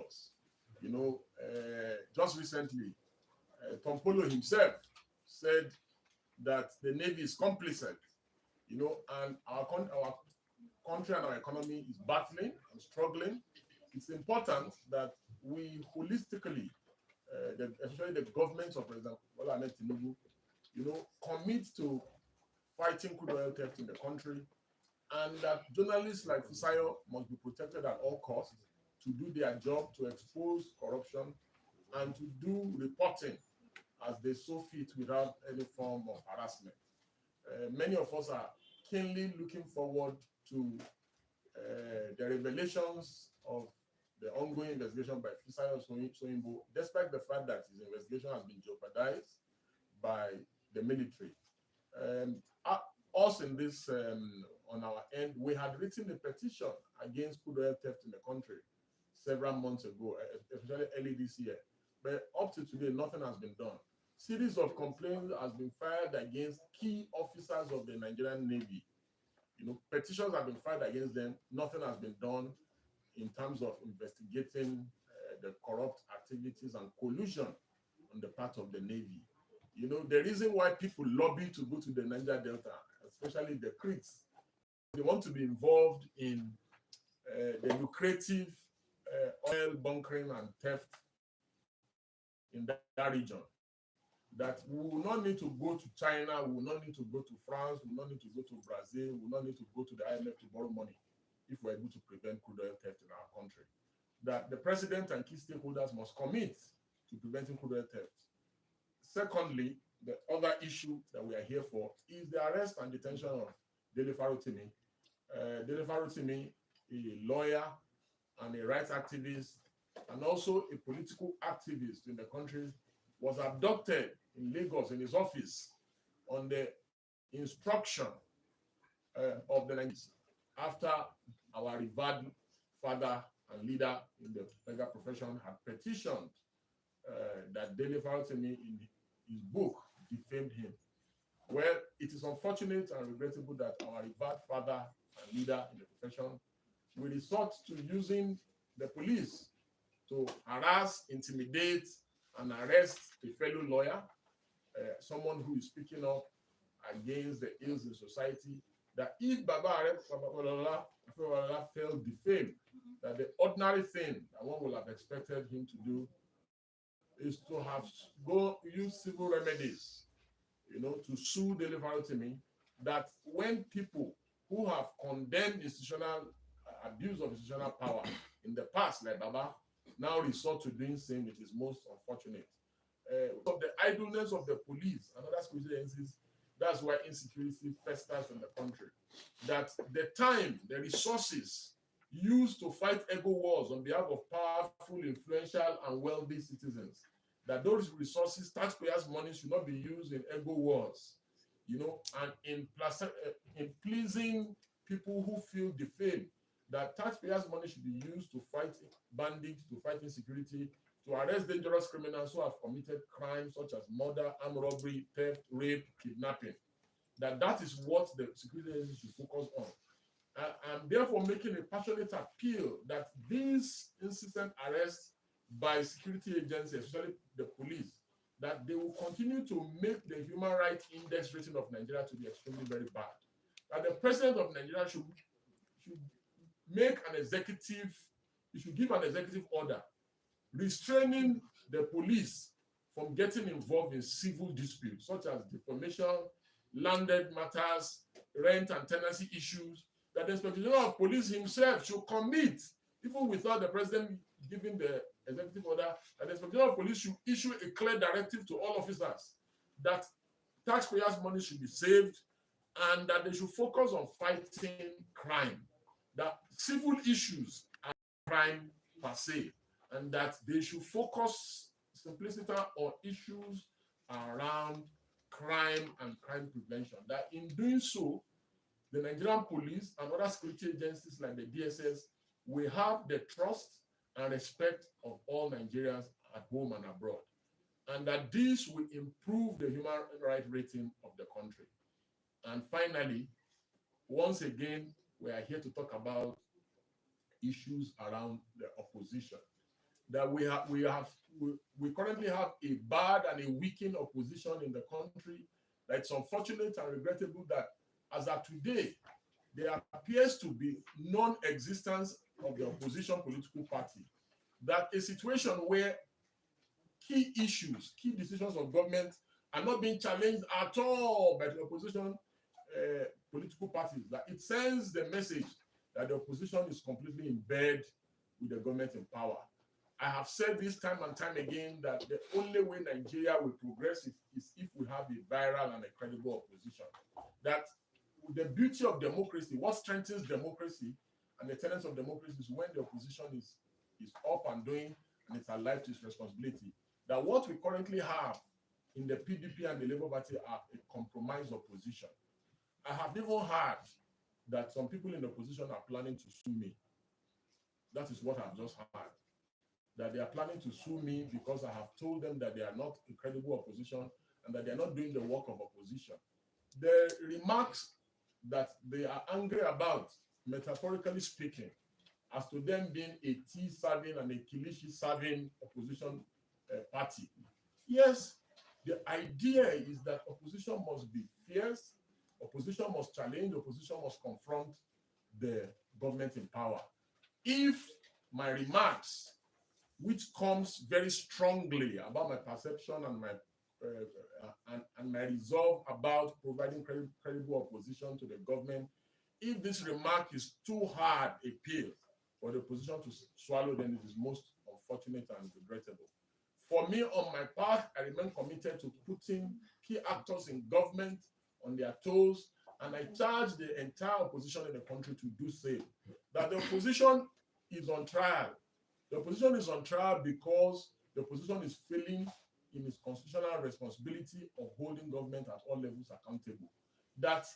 officers. Just recently, Tom Polo himself said that the Navy is complicit, and our country and our economy is battling and struggling. It's important that we holistically, especially the government of President Bola Ahmed Tinubu, commit to fighting crude oil theft in the country, and that journalists like Fisayo must be protected at all costs to do their job, to expose corruption, and to do reporting as they so fit without any form of harassment. Many of us are keenly looking forward to the revelations of the ongoing investigation by Fisayo Soyombo, despite the fact that his investigation has been jeopardized by the military. Us in this, on our end, we had written a petition against crude oil theft in the country several months ago, especially early this year. But up to today, nothing has been done. Series of complaints has been filed against key officers of the Nigerian Navy. Petitions have been filed against them. Nothing has been done in terms of investigating the corrupt activities and collusion on the part of the Navy. The reason why people lobby to go to the Niger Delta, especially the Creeks, they want to be involved in the lucrative oil bunkering and theft in that region. That we will not need to go to China, we will not need to go to France, we will not need to go to Brazil, we will not need to go to the IMF to borrow money if we're able to prevent crude oil theft in our country. That the president and key stakeholders must commit to preventing crude oil theft. Secondly, the other issue that we are here for is the arrest and detention of Farotimi. Farotimi, a lawyer and a rights activist, and also a political activist in the country, was abducted in Lagos in his office on the instruction of the Nigerians after our revered father and leader in the legal profession had petitioned that Farotimi in his book defamed him. Well, it is unfortunate and regrettable that our revered father and leader in the profession will resort to using the police to harass, intimidate, and arrest a fellow lawyer, someone who is speaking up against the ills in society, that if Baba felt defamed, that the ordinary thing that one would have expected him to do is to have use civil remedies, to sue Farotimi, that when people who have condemned institutional abuse of institutional power in the past, like Baba, now resort to doing same, it is most unfortunate. Of the idleness of the police and other security agencies, that's why insecurity festers in the country. That the time, the resources used to fight ego wars on behalf of powerful, influential, and wealthy citizens, that those resources, taxpayers' money, should not be used in ego wars, and in pleasing people who feel defamed. That taxpayers' money should be used to fight bandits, to fight insecurity, to arrest dangerous criminals who have committed crimes such as murder, armed robbery, theft, rape, kidnapping. That is what the security agencies should focus on. I'm therefore making a passionate appeal that these insistent arrests by security agencies, especially the police, that they will continue to make the human rights index rating of Nigeria to be extremely very bad. That the president of Nigeria should make an executive, he should give an executive order restraining the police from getting involved in civil disputes such as defamation, landed matters, rent and tenancy issues, that the Inspector General of Police himself should commit, even without the president giving the executive order, that the Inspector General of Police should issue a clear directive to all officers that taxpayers' money should be saved and that they should focus on fighting crime, that civil issues are crime per se, and that they should focus simplicity on issues around crime and crime prevention. That in doing so, the Nigerian police and other security agencies like the DSS will have the trust and respect of all Nigerians at home and abroad, and that this will improve the human rights rating of the country. And finally, once again, we are here to talk about issues around the opposition. that we currently have a bad and a weakened opposition in the country. That it's unfortunate and regrettable that as of today, there appears to be non-existence of the opposition political party. That a situation where key issues, key decisions of government are not being challenged at all by the opposition political parties. That it sends the message that the opposition is completely in bed with the government in power. I have said this time and time again that the only way Nigeria will progress is if we have a viral and a credible opposition. That the beauty of democracy, what strengthens democracy and the tenets of democracy is when the opposition is up and doing and it's alive to its responsibility. That what we currently have in the PDP and the Labour Party are a compromised opposition. I have even heard that some people in the opposition are planning to sue me. That is what I've just heard. That they are planning to sue me because I have told them that they are not a credible opposition and that they are not doing the work of opposition. The remarks that they are angry about, metaphorically speaking, as to them being a tea-serving and a kilishi-serving opposition party. Yes, the idea is that opposition must be fierce, opposition must challenge, opposition must confront the government in power. If my remarks, which comes very strongly about my perception and my resolve about providing credible opposition to the government, if this remark is too hard a pill for the opposition to swallow, then it is most unfortunate and regrettable. For me, on my part, I remain committed to putting key actors in government on their toes, and I charge the entire opposition in the country to do so. That the opposition is on trial. The opposition is on trial because the opposition is failing in its constitutional responsibility of holding government at all levels accountable. That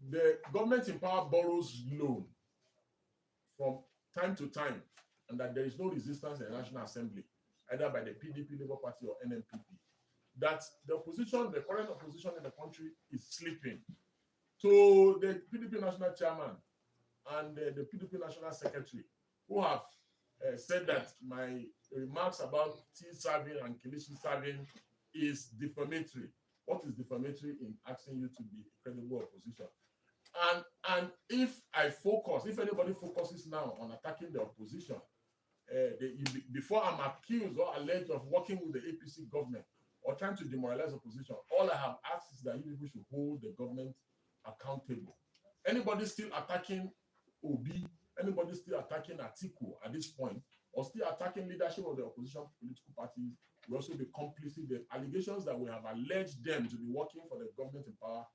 the government in power borrows loan from time to time, and that there is no resistance in the National Assembly, either by the PDP, Labour Party, or NNPP. That the opposition, the current opposition in the country, is sleeping. So the PDP National Chairman and the PDP National Secretary, who have said that my remarks about tea serving and kilishi serving is defamatory. What is defamatory in asking you to be a credible opposition? And if anybody focuses now on attacking the opposition, before I'm accused or alleged of working with the APC government or trying to demoralize opposition, all I have asked is that you people should hold the government accountable. Anybody still attacking Obi, anybody still attacking Atiku at this point, or still attacking leadership of the opposition political parties, will also be complicit. The allegations that we have alleged them to be working for the government in power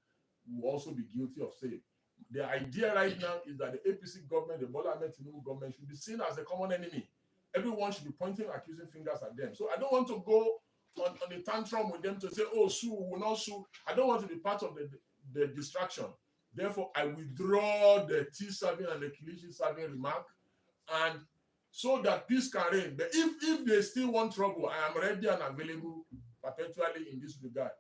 will also be guilty of same. The idea right now is that the APC government, the Bola Ahmed Tinubu government, should be seen as a common enemy. Everyone should be pointing accusing fingers at them. So I don't want to go on a tantrum with them to say, oh, sue, we will not sue. I don't want to be part of the distraction. Therefore, I withdraw the tea serving and the kilishi serving remark, and so that peace can reign. But if they still want trouble, I am ready and available perpetually in this regard.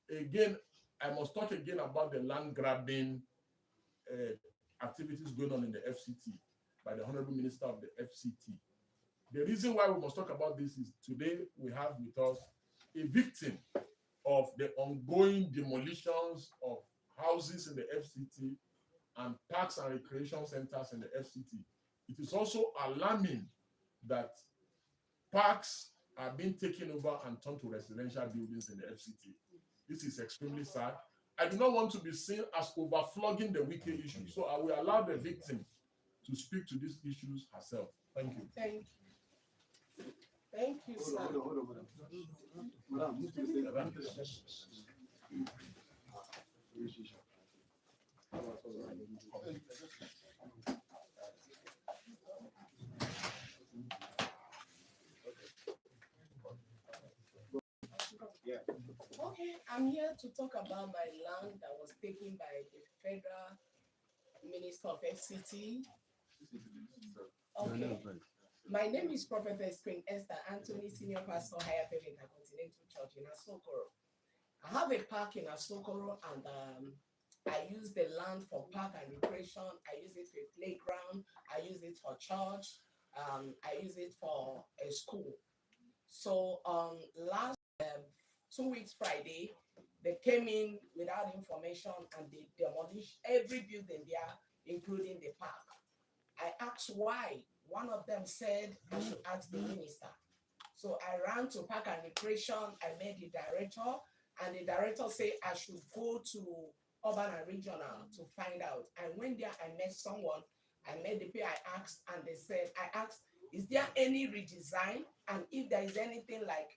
Again, I must talk again about the land grabbing activities going on in the FCT by the Honorable Minister of the FCT. The reason why we must talk about this is today we have with us a victim of the ongoing demolitions of houses in the FCT and parks and recreation centers in the FCT. It is also alarming that parks are being taken over and turned to residential buildings in the FCT. This is extremely sad. I do not want to be seen as overflogging the wicked issue, so I will allow the victim to speak to these issues herself. Thank you. Thank you. Thank you, sir. Hold on. Okay, I'm here to talk about my land that was taken by the Federal Minister of FCT. Okay. My name is Prophetess Queen Esther Anthony, Senior Pastor, Higher Faith Intercontinental Church in Asokoro. I have a park in Asokoro, and I use the land for park and recreation. I use it for playground. I use it for church. I use it for a school. So last 2 weeks Friday, they came in without information and they demolished every building there, including the park. I asked why. One of them said I should ask the minister. So I ran to Park and Recreation. I met the director, and the director said I should go to Urban and Regional to find out. I went there, I met someone, I met the people I asked, and they said, I asked, is there any redesign? And if there is anything like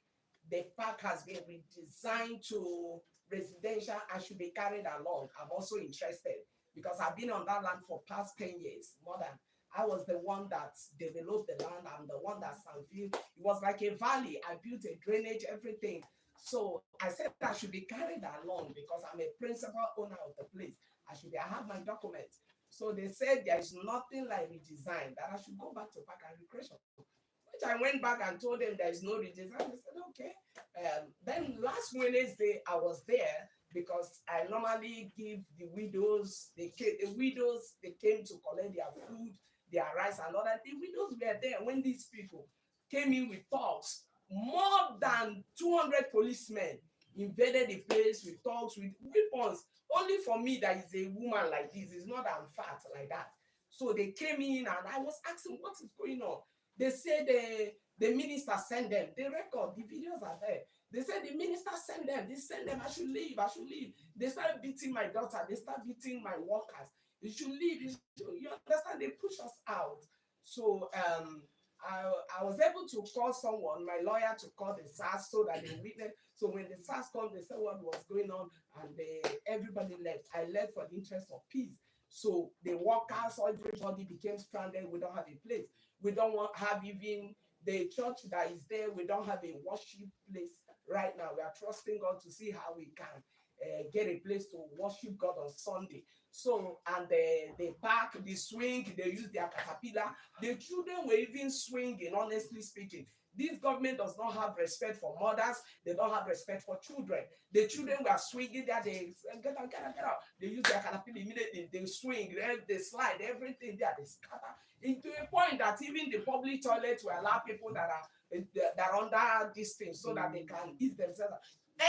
the park has been redesigned to residential, I should be carried along. I'm also interested because I've been on that land for past 10 years, more than. I was the one that developed the land. I'm the one that Sanfield. It was like a valley. I built a drainage, everything. So I said I should be carried along because I'm a principal owner of the place. I have my documents. So they said there is nothing like redesign, that I should go back to Park and Recreation. Which I went back and told them there is no redesign. They said, okay. Then last Wednesday, I was there because I normally give the widows, they came to collect their food, their rice and all that. The widows were there when these people came in with thugs. More than 200 policemen invaded the place with thugs, with weapons. Only for me that is a woman like this. It's not I'm fat like that. So they came in and I was asking what is going on. They said the minister sent them. The record, the videos are there. They said the minister sent them. They sent them. I should leave. I should leave. They started beating my daughter. They started beating my workers. You should leave. You understand? They push us out. So I was able to call someone, my lawyer, to call the SARS so that they witness. So when the SARS called, they said what was going on, and everybody left. I left for the interest of peace. So the workers, everybody became stranded. We don't have a place. We don't have even the church that is there. We don't have a worship place right now. We are trusting God to see how we can get a place to worship God on Sunday. So, and the park, the swing, they use their caterpillar. The children were even swinging, honestly speaking. This government does not have respect for mothers. They don't have respect for children. The children were swinging there. They get out, get out, get out. They use their caterpillar immediately. They swing, they slide, everything there. They scatter. Into a point that even the public toilets will allow people that are under this thing so that they can eat themselves.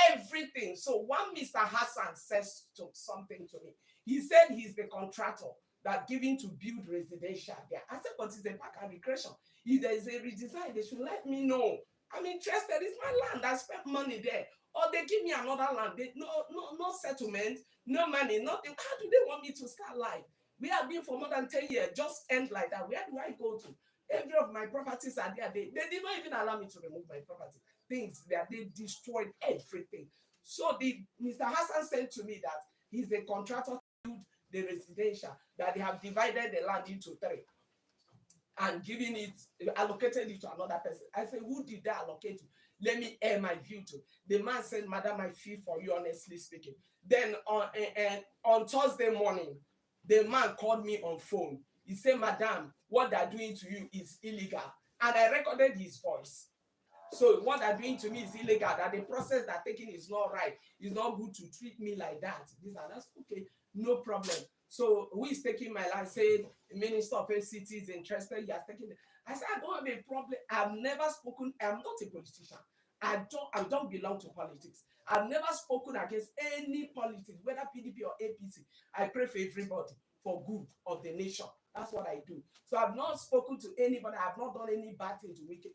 Everything. So one Mr. Hassan says something to me. He said he's the contractor that giving to build residential there. I said, but it's a Park and Recreation. If there is a redesign, they should let me know. I'm interested. It's my land. I spent money there. Or they give me another land. No settlement, no money, nothing. How do they want me to start life? We have been for more than 10 years, just end like that. Where do I go to? Every of my properties are there. They did not even allow me to remove my property. Things that they destroyed everything. So Mr. Hassan said to me that he's the contractor to build the residential, that they have divided the land into 3 and allocated it to another person. I said, who did that allocate to? Let me air my view to. The man said, madam, I feel for you, honestly speaking. Then on Thursday morning, the man called me on phone. He said, madam, what they're doing to you is illegal. And I recorded his voice. So what they're doing to me is illegal, that the process they're taking is not right. It's not good to treat me like that. This and that's okay, no problem. So who is taking my life? Said the Minister of FCT is interested. He has taken it. I said, I don't have a problem. I've never spoken. I'm not a politician. I don't belong to politics. I've never spoken against any politics, whether PDP or APC. I pray for everybody for good of the nation. That's what I do. So I've not spoken to anybody. I've not done any bad thing to wicked.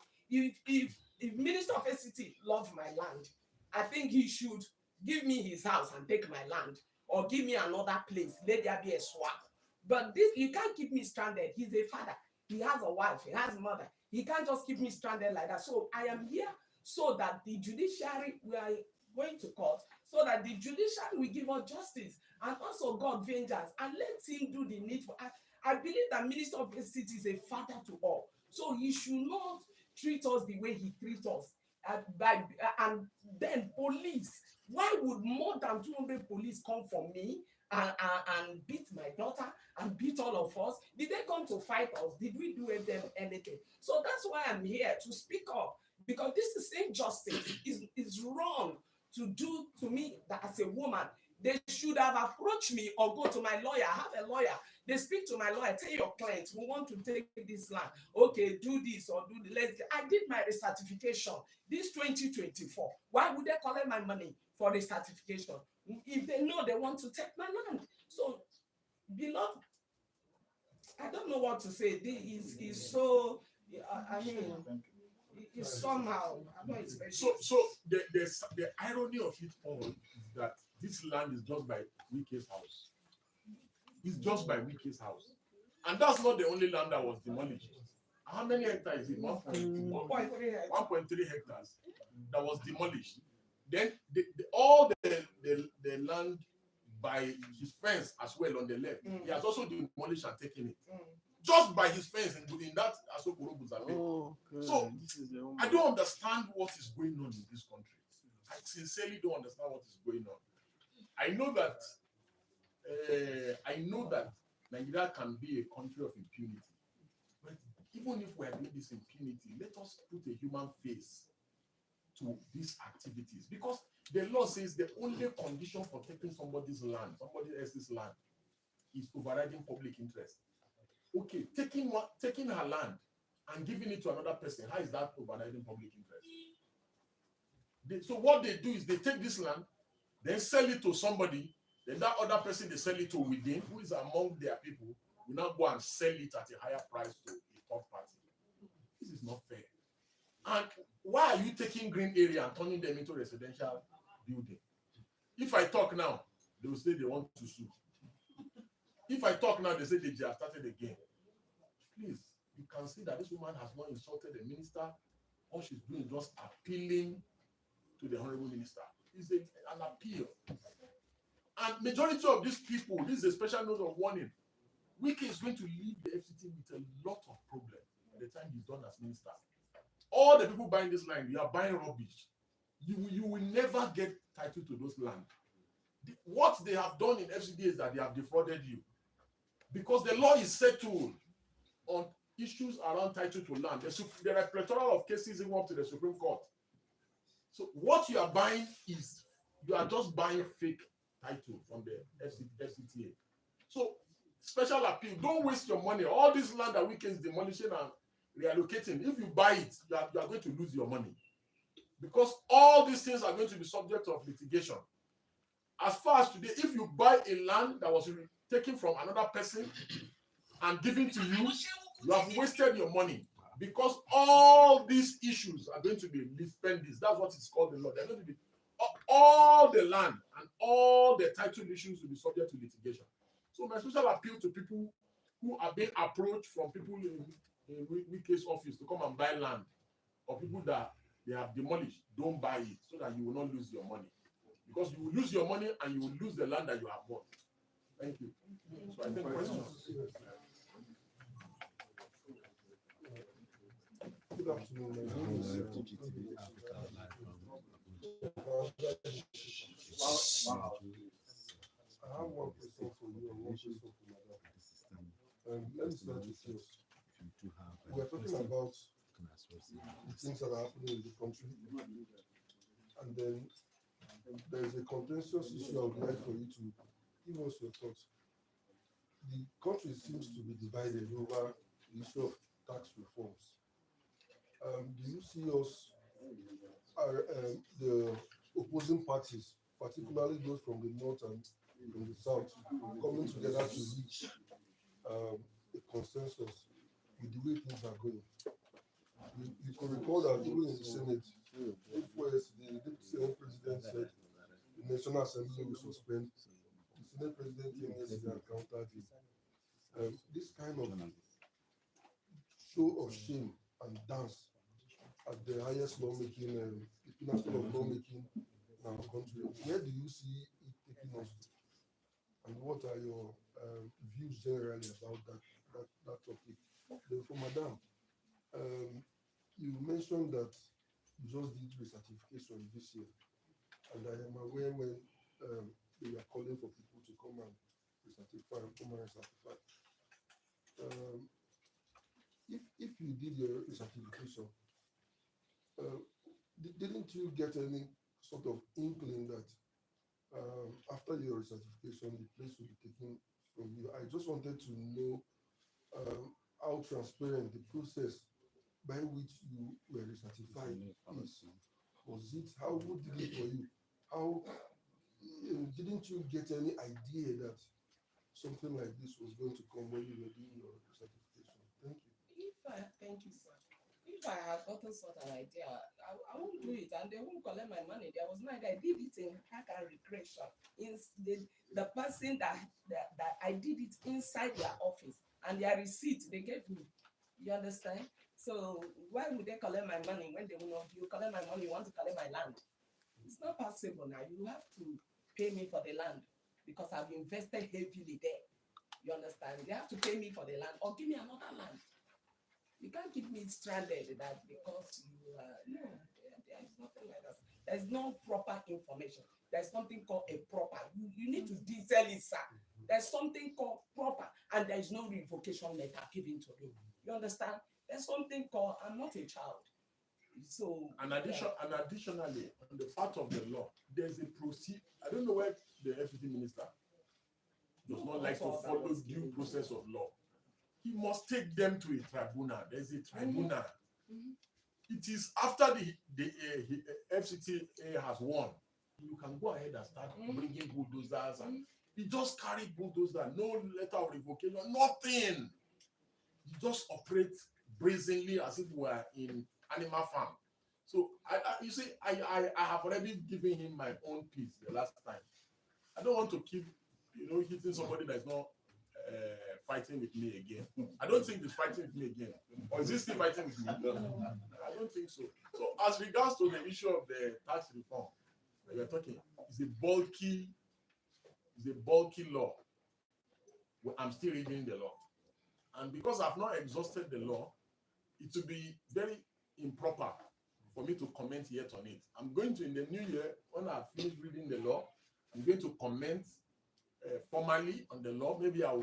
If Minister of FCT loves my land, I think he should give me his house and take my land, or give me another place. Let there be a swap. But this, you can't keep me stranded. He's a father. He has a wife. He has a mother. He can't just keep me stranded like that. So I am here so that the judiciary, we are going to court, so that the judiciary will give us justice and also God vengeance, and let him do the needful. I believe that Minister of FCT is a father to all. So he should not treat us the way he treats us. And then police. Why would more than 200 police come for me and beat my daughter and beat all of us? Did they come to fight us? Did we do them anything? So that's why I'm here to speak up, because this is injustice. Is wrong to do to me that as a woman. They should have approached me or go to my lawyer. I have a lawyer. They speak to my lawyer, tell your clients, we want to take this land. Okay, do this or do the let's. I did my recertification this 2024. Why would they collect my money for the certification if they know they want to take my land? So, beloved, I don't know what to say. This is so. I mean, it's somehow. I know it's very. So the irony of it all is that this land is just by Wike's house. It's just by Wike's house, and that's not the only land that was demolished. How many hectares is it? 1.3 hectares that was demolished. Then all the land by his fence as well on the left, he has also demolished and taken it. Just by his fence in that Asokoro. So I don't understand what is going on in this country. I sincerely don't understand what is going on. I know that Nigeria can be a country of impunity. But even if we are doing this impunity, let us put a human face to these activities. Because the law says the only condition for taking somebody else's land, is overriding public interest. Okay, taking her land and giving it to another person, how is that overriding public interest? So what they do is they take this land, then sell it to somebody, then that other person they sell it to within, who is among their people, will now go and sell it at a higher price to a third party. This is not fair. And why are you taking green area and turning them into residential building? If I talk now, they will say they want to sue. If I talk now, they say they have started again. Please, you can see that this woman has not insulted the minister. All she's doing is just appealing to the honorable minister. It's an appeal. And majority of these people, this is a special note of warning. Wike is going to leave the FCT with a lot of problems by the time he's done as minister. All the people buying this land, you are buying rubbish. You will never get title to those land. What they have done in FCT is that they have defrauded you. Because the law is settled on issues around title to land. There are a plethora of cases even up to the Supreme Court. So what you are buying is, you are just buying fake title from the FCTA. So special appeal, don't waste your money. All this land that Wike is demolishing and reallocating, if you buy it, you are going to lose your money. Because all these things are going to be subject of litigation. As far as today, if you buy a land that was taken from another person and given to you, you have wasted your money. Because all these issues are going to be lispendis. That's what it's called in law. They're going to be all the land and all the title issues will be subject to litigation. So my special appeal to people who are being approached from people in Wike's office to come and buy land, or people that they have demolished, don't buy it so that you will not lose your money. Because you will lose your money and you will lose the land that you have bought. Thank you. So I think questions. Good afternoon. My name is I have one question for you and one question for Madam. Let me start with yours. We are talking about the things that are happening in the country, and then there is a contentious issue I would like for you to give us your thoughts. The country seems to be divided over the issue of tax reforms. Do you see us, the opposing parties, particularly those from the north and from the south, coming together to reach a consensus with the way things are going? You can recall that even in the Senate, the Deputy Senate President said the National Assembly will suspend. The Senate President came yesterday and countered it. This kind of show of shame and dance at the highest lawmaking, the pinnacle of lawmaking in our country. Where do you see it taking us to? And what are your views generally about that topic? Then for Madam, you mentioned that you just did recertification this year, and I am aware when they were calling for people to come and recertify and come and recertify. If you did your recertification, didn't you get any sort of inkling that after your recertification, the place will be taken from you. I just wanted to know how transparent the process by which you were certified is. Was it, how good did it for you? How didn't you get any idea that something like this was going to come when you were doing your certification? Thank you. Thank you, sir. If I had gotten such an idea, I won't do it, and they won't collect my money. There was no idea. I did it in hack and regression. The person that I did it inside their office, and their receipt they gave me. You understand? So why would they collect my money when they will not? You collect my money, you want to collect my land? It's not possible now. You have to pay me for the land because I've invested heavily there. You understand? They have to pay me for the land or give me another land. You can't keep me stranded that because you no, there is nothing like that. There's no proper information. There's something called a proper. You need to detail it, sir. There's something called proper, and there is no revocation letter given to me. You understand? There's something called I'm not a child. So additionally, on the part of the law, there's a procedure. I don't know where the FCT minister does not like to follow due process of law. He must take them to a tribunal. There's a tribunal. It is after the FCTA has won. You can go ahead and start bringing bulldozers. And he just carried bulldozer, no letter of revocation, nothing. He just operates brazenly as if we were in animal farm. So you see, I have already given him my own piece the last time. I don't want to keep hitting somebody that's not fighting with me again. I don't think he's fighting with me again. Or is he still fighting with me? I don't think so. So as regards to the issue of the tax reform that we're talking, it's a bulky law. Well, I'm still reading the law. And because I've not exhausted the law, it will be very improper for me to comment yet on it. I'm going to, in the new year, when I've finished reading the law, I'm going to comment formally on the law. Maybe I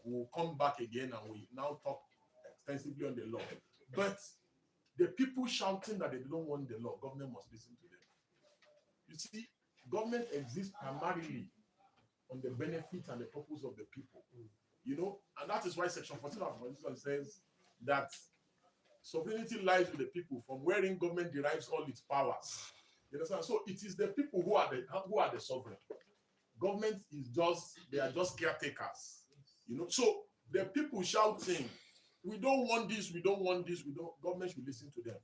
will come back again and we now talk extensively on the law. But the people shouting that they don't want the law, government must listen to them. You see, government exists primarily on the benefit and the purpose of the people. And that is why Section 14 of the Constitution says that sovereignty lies with the people, from wherein government derives all its powers. You understand? So it is the people who are the sovereign. Government they are just caretakers. So the people shouting, we don't want this, we don't want this, government should listen to them.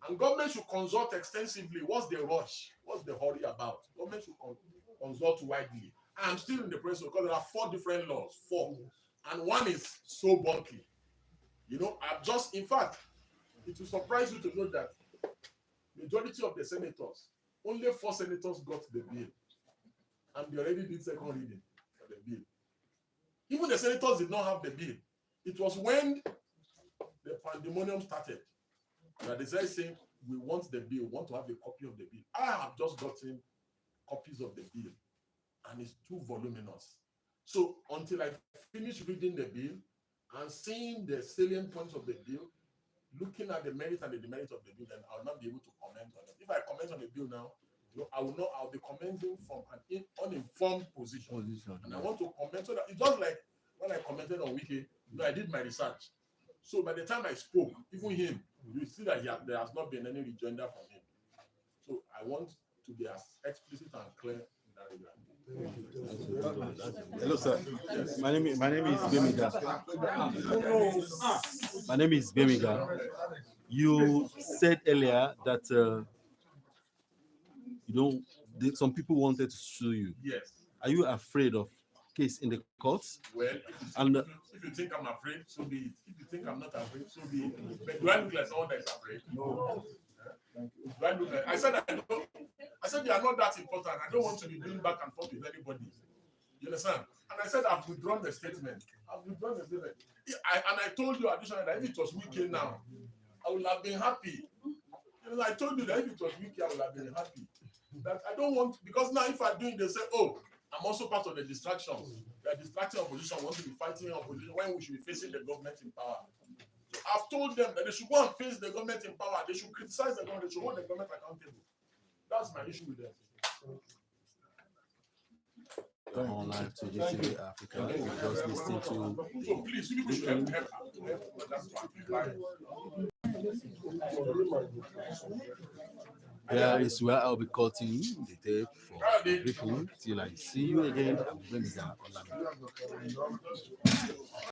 And government should consult extensively. What's the rush? What's the hurry about? Government should consult widely. I'm still in the process because there are 4 different laws, 4. And one is so bulky. In fact, it will surprise you to know that majority of the senators, only 4 senators got the bill. And they already did second reading for the bill. Even the senators did not have the bill. It was when the pandemonium started that they started saying, we want the bill, we want to have a copy of the bill. I have just gotten copies of the bill, and it's too voluminous. So until I finish reading the bill and seeing the salient points of the bill, looking at the merit and the demerit of the bill, then I'll not be able to comment on it. If I comment on the bill now, I'll be commenting from an uninformed position. And I want to comment so that it's just like when I commented on Wiki, I did my research. So by the time I spoke, even him, you see that there has not been any rejoinder from him. So I want to be as explicit and clear in that regard. Hello, sir. Yes. My name is Bemiga. My name is Bemiga. You said earlier that some people wanted to sue you. Yes. Are you afraid of case in the courts? Well, if you think I'm afraid, so be it. If you think I'm not afraid, so be it. But do I look like someone that is afraid? No. Do I look like? I said they are not that important. I don't want to be doing back and forth with anybody. You understand? And I said I've withdrawn the statement. And I told you additionally that if it was weekend now, I would have been happy. I told you that if it was weekend, I would have been happy. That I don't want, because now if I do it, they say, oh, I'm also part of the distractions. They are distracting opposition, want to be fighting opposition when we should be facing the government in power. So I've told them that they should go and face the government in power. They should criticize the government. They should hold the government accountable. That's my issue with them. You're on live to GTV Africa. You just listen to So please, you people should help just to amplify. There is where I'll be cutting the tape for briefing till I see you again. I'm going to